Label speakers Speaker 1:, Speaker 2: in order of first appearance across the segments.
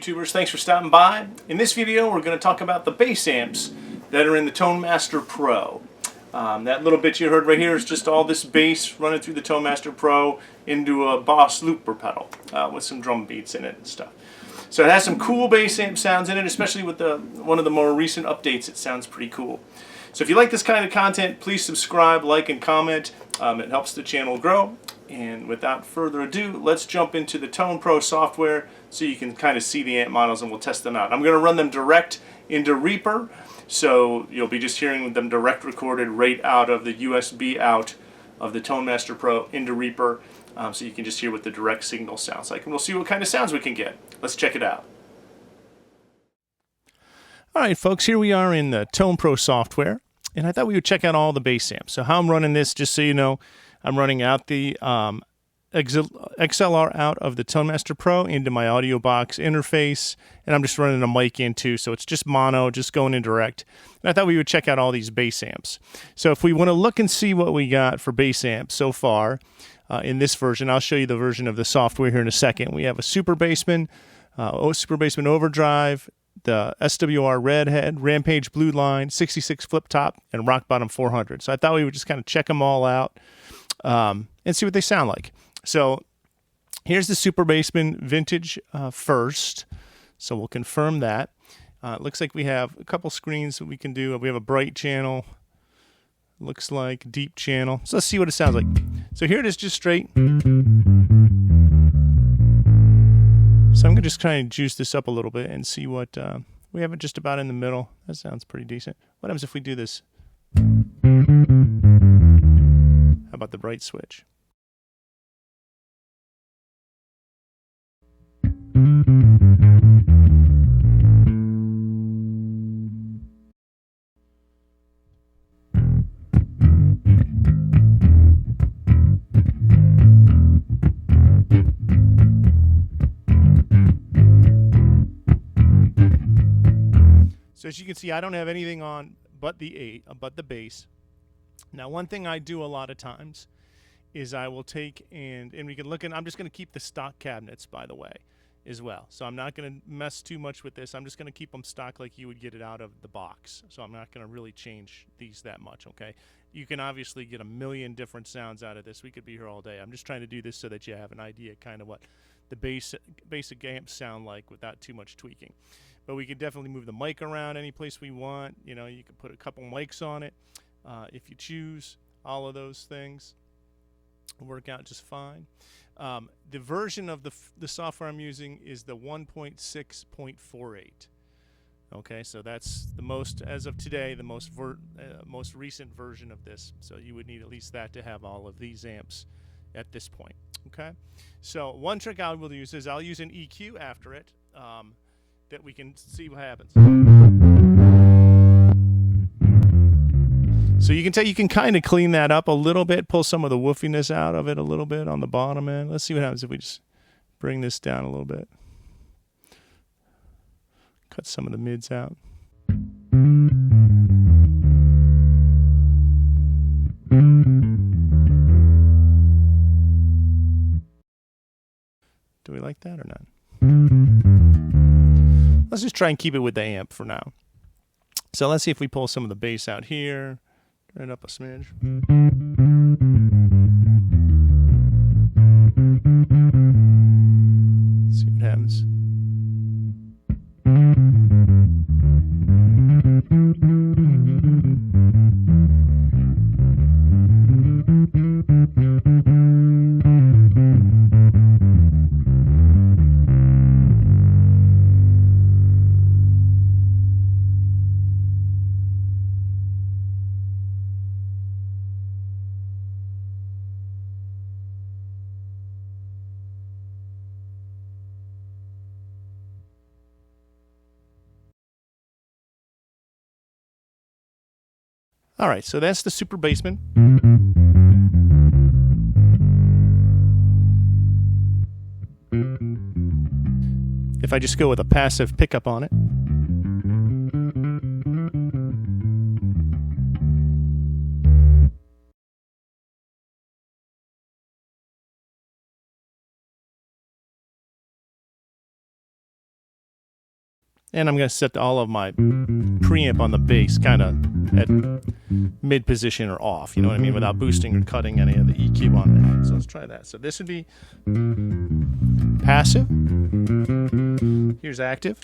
Speaker 1: YouTubers, thanks for stopping by. In this video we're going to talk about the bass amps that are in the Tone Master Pro. That little bit you heard right here is just all this bass running through the Tone Master Pro into a Boss looper pedal with some drum beats in it and stuff. So it has some cool bass amp sounds in it, especially with one of the more recent updates. It sounds pretty cool. So if you like this kind of content, please subscribe, like, and comment. It helps the channel grow. And without further ado, let's jump into the Tone Pro software so you can kind of see the amp models and we'll test them out. I'm going to run them direct into Reaper, so you'll be just hearing them direct recorded right out of the USB out of the Tone Master Pro into Reaper, so you can just hear what the direct signal sounds like. And we'll see what kind of sounds we can get. Let's check it out. Alright folks, here we are in the Tone Pro software, and I thought we would check out all the bass amps. So how I'm running this, just so you know, I'm running out the XLR out of the Tone Master Pro into my audio box interface, and I'm just running a mic in too, so it's just mono, just going in direct. And I thought we would check out all these bass amps. So if we want to look and see what we got for bass amps so far in this version, I'll show you the version of the software here in a second. We have a Super Bassman, Overdrive, the SWR Redhead, Rampage Blue Line, 66 Flip Top, and Rock Bottom 400. So I thought we would just kind of check them all out and see what they sound like. So here's the Super Bassman Vintage first. So we'll confirm that. It looks like we have a couple screens that we can do. We have a bright channel. Looks like deep channel. So let's see what it sounds like. So here it is, just straight. So I'm going to just try and juice this up a little bit and see what... we have it just about in the middle. That sounds pretty decent. What happens if we do this? How about the bright switch? So as you can see, I don't have anything on but the bass. Now, one thing I do a lot of times is I will take and we can look, and I'm just going to keep the stock cabinets, by the way, as well. So I'm not going to mess too much with this. I'm just going to keep them stock like you would get it out of the box. So I'm not going to really change these that much, okay? You can obviously get a million different sounds out of this. We could be here all day. I'm just trying to do this so that you have an idea kind of what the basic amps sound like without too much tweaking. But we can definitely move the mic around any place we want. You know, you can put a couple mics on it if you choose. All of those things work out just fine. The version of the software I'm using is the 1.6.48. Okay, so that's the most, as of today, the most recent version of this. So you would need at least that to have all of these amps at this point. Okay, so one trick I will use is I'll use an EQ after it. That we can see what happens. So you can tell you can kind of clean that up a little bit, pull some of the woofiness out of it a little bit on the bottom end. Let's see what happens if we just bring this down a little bit. Cut some of the mids out. Do we like that or not? Let's just try and keep it with the amp for now. So let's see if we pull some of the bass out here. Turn it up a smidge. See what happens. All right, so that's the Super Bassman. If I just go with a passive pickup on it. And I'm going to set all of my preamp on the bass kind of at mid position or off, you know what I mean, without boosting or cutting any of the EQ on it. So let's try that. So this would be passive. Here's active.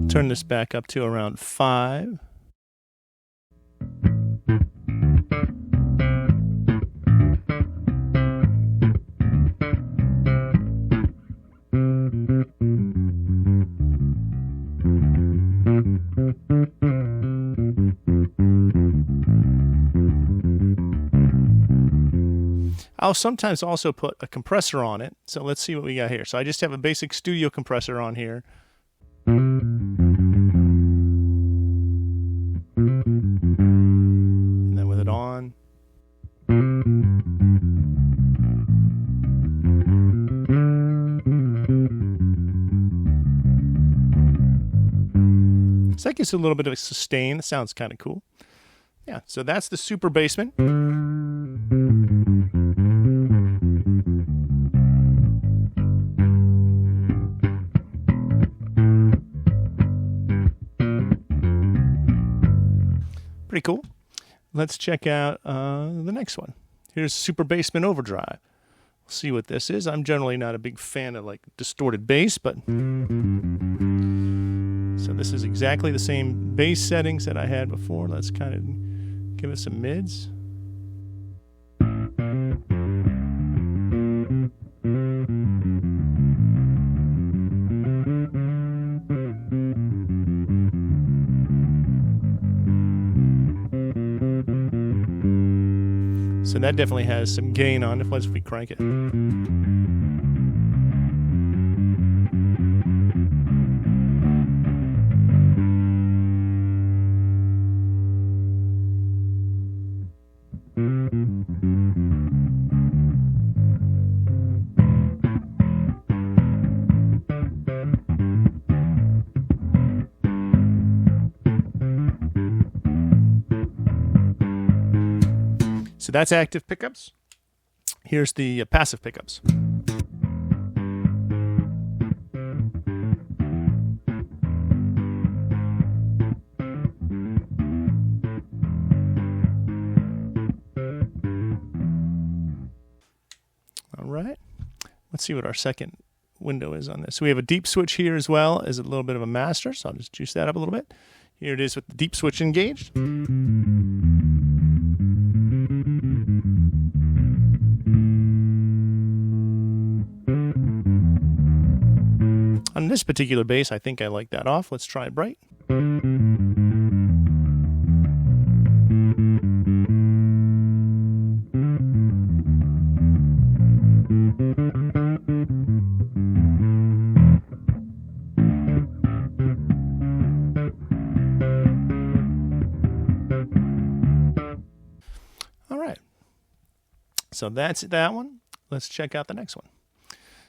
Speaker 1: Turn this back up to around 5. I'll sometimes also put a compressor on it. So let's see what we got here. So I just have a basic studio compressor on here. And then with it on. So that gives a little bit of a sustain. That sounds kind of cool. Yeah, so that's the Super Bassman. Pretty cool. Let's check out the next one. Here's Super Bassman Overdrive. We'll see what this is. I'm generally not a big fan of like distorted bass, but so this is exactly the same bass settings that I had before. Let's kind of give it some mids. So that definitely has some gain on it. Let's we crank it. So that's active pickups. Here's the passive pickups. All right. Let's see what our second window is on this. So we have a deep switch here as well as a little bit of a master. So I'll just juice that up a little bit. Here it is with the deep switch engaged. On this particular bass, I think I like that off. Let's try it bright. All right. So that's that one. Let's check out the next one.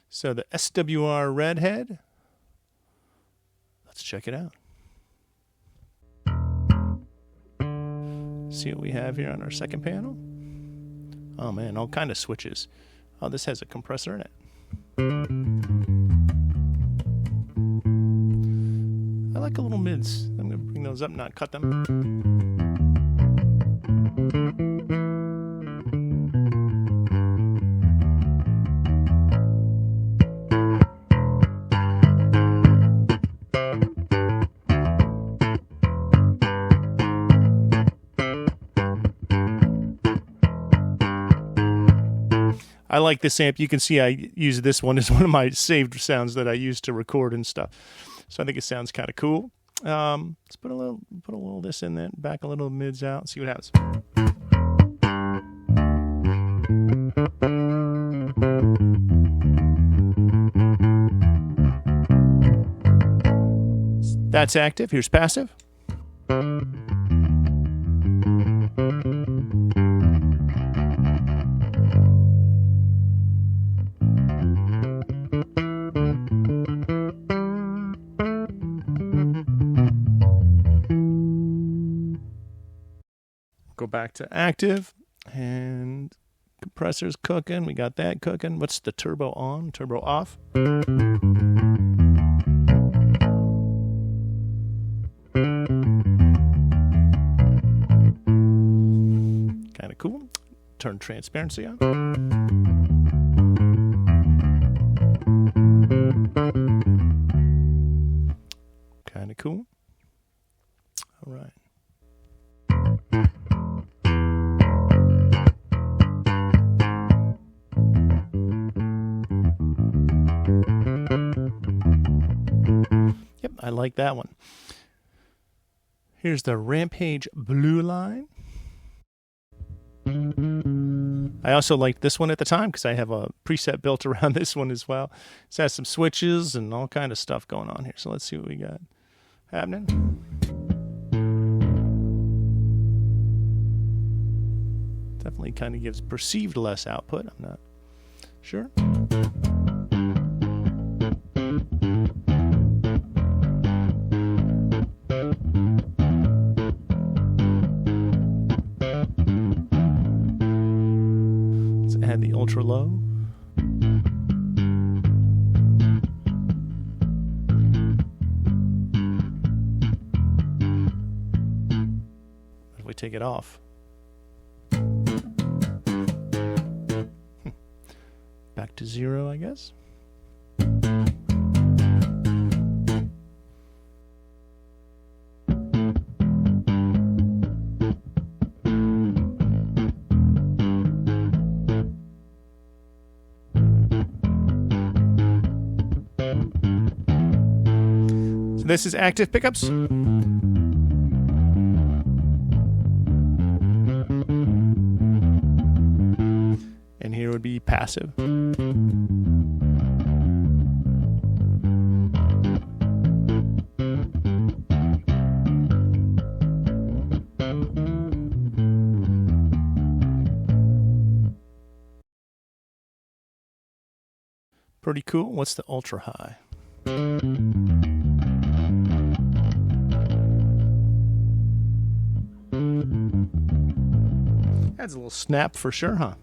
Speaker 1: So the SWR Redhead. Let's check it out. See what we have here on our second panel. Oh man, all kind of switches. Oh, this has a compressor in it. I like a little mids. I'm going to bring those up, not cut them. I like this amp. You can see I use this one as one of my saved sounds that I use to record and stuff. So I think it sounds kind of cool. Let's put a little of this in there, back a little mids out, see what happens. That's active. Here's passive. go back to active, and compressor's cooking. We got that cooking. What's the turbo on? Turbo off. Kind of cool. Turn transparency on. Kind of cool. All right. Yep, I like that one. Here's the Rampage Blue Line. I also liked this one at the time because I have a preset built around this one as well. It has some switches and all kind of stuff going on here. So let's see what we got happening. Definitely kind of gives perceived less output. I'm not sure. Add the ultra low. If we take it off. Back to 0, I guess. This is active pickups. And here would be passive. Pretty cool. What's the ultra high? Adds a little snap for sure, huh?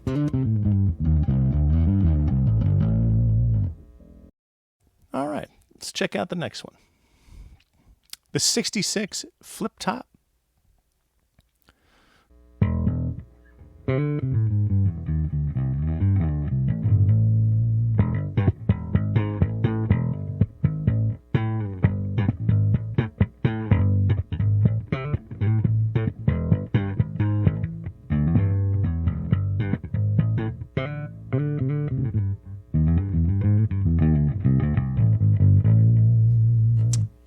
Speaker 1: All right, let's check out the next one. The 66 flip top.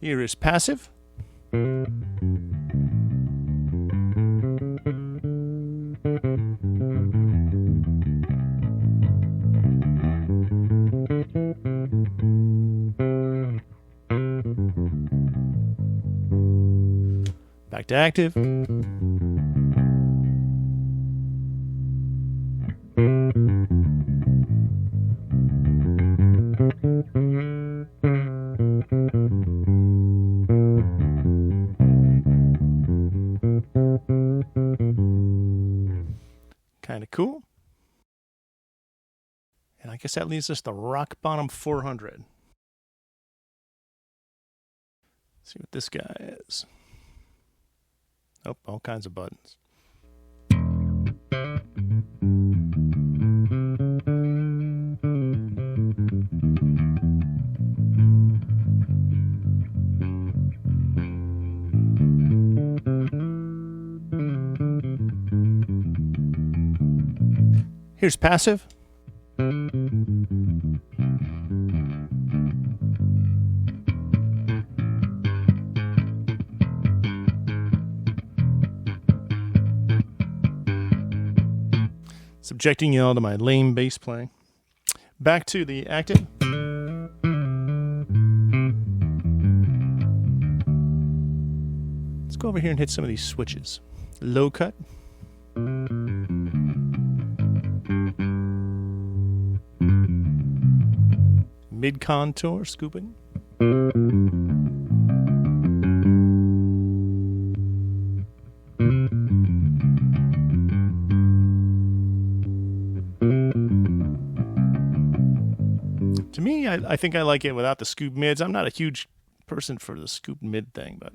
Speaker 1: Here is passive. Back to active. Kind of cool. And I guess that leaves us the rock bottom 400. Let's see what this guy is. Oh, all kinds of buttons. Here's passive. Subjecting you all to my lame bass playing. Back to the active. Let's go over here and hit some of these switches. Low cut. Mid contour, scooping. I think I like it without the scoop mids. I'm not a huge person for the scoop mid thing, but.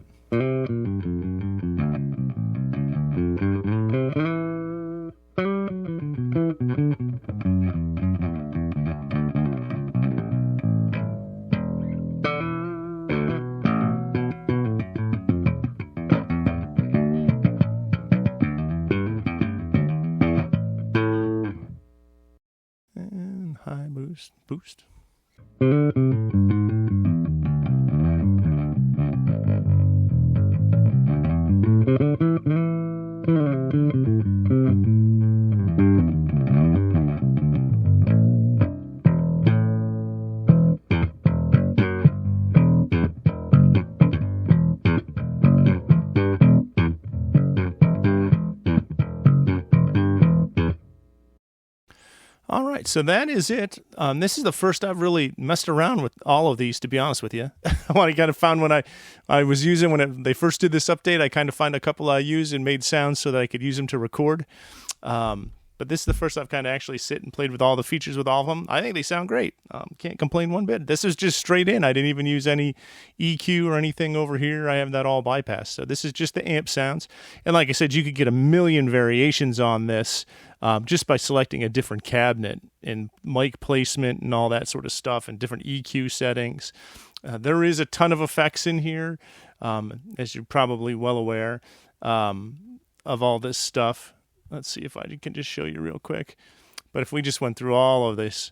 Speaker 1: And high boost. All right, so that is it. This is the first I've really messed around with all of these, to be honest with you. I kind of found when I was using, they first did this update, I kind of found a couple I used and made sounds so that I could use them to record. But this is the first I've kind of actually sit and played with all the features with all of them. I think they sound great. Can't complain one bit. This is just straight in. I didn't even use any EQ or anything over here. I have that all bypassed. So this is just the amp sounds. And like I said, you could get a million variations on this just by selecting a different cabinet and mic placement and all that sort of stuff and different EQ settings. There is a ton of effects in here, as you're probably well aware of all this stuff. Let's see if I can just show you real quick. But if we just went through all of this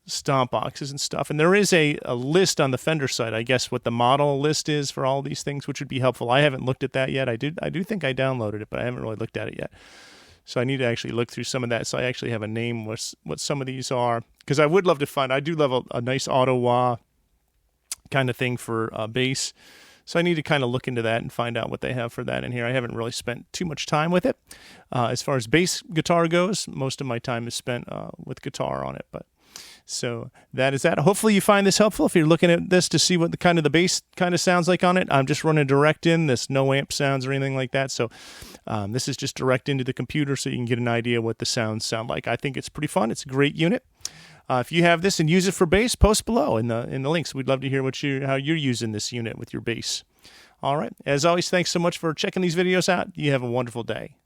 Speaker 1: stomp boxes and stuff, and there is a list on the Fender site, I guess what the model list is for all these things, which would be helpful. I haven't looked at that yet. I do think I downloaded it, but I haven't really looked at it yet. So I need to actually look through some of that. So I actually have a name what some of these are, because I would love to find. I do love a nice auto wah kind of thing for bass. So I need to kind of look into that and find out what they have for that in here. I haven't really spent too much time with it. As far as bass guitar goes, most of my time is spent with guitar on it. But so that is that. Hopefully you find this helpful. If you're looking at this to see what the bass kind of sounds like on it, I'm just running direct in. There's no amp sounds or anything like that. So this is just direct into the computer so you can get an idea what the sounds sound like. I think it's pretty fun. It's a great unit. If you have this and use it for bass, post below in the links. We'd love to hear how you're using this unit with your bass. All right. As always, thanks so much for checking these videos out. You have a wonderful day.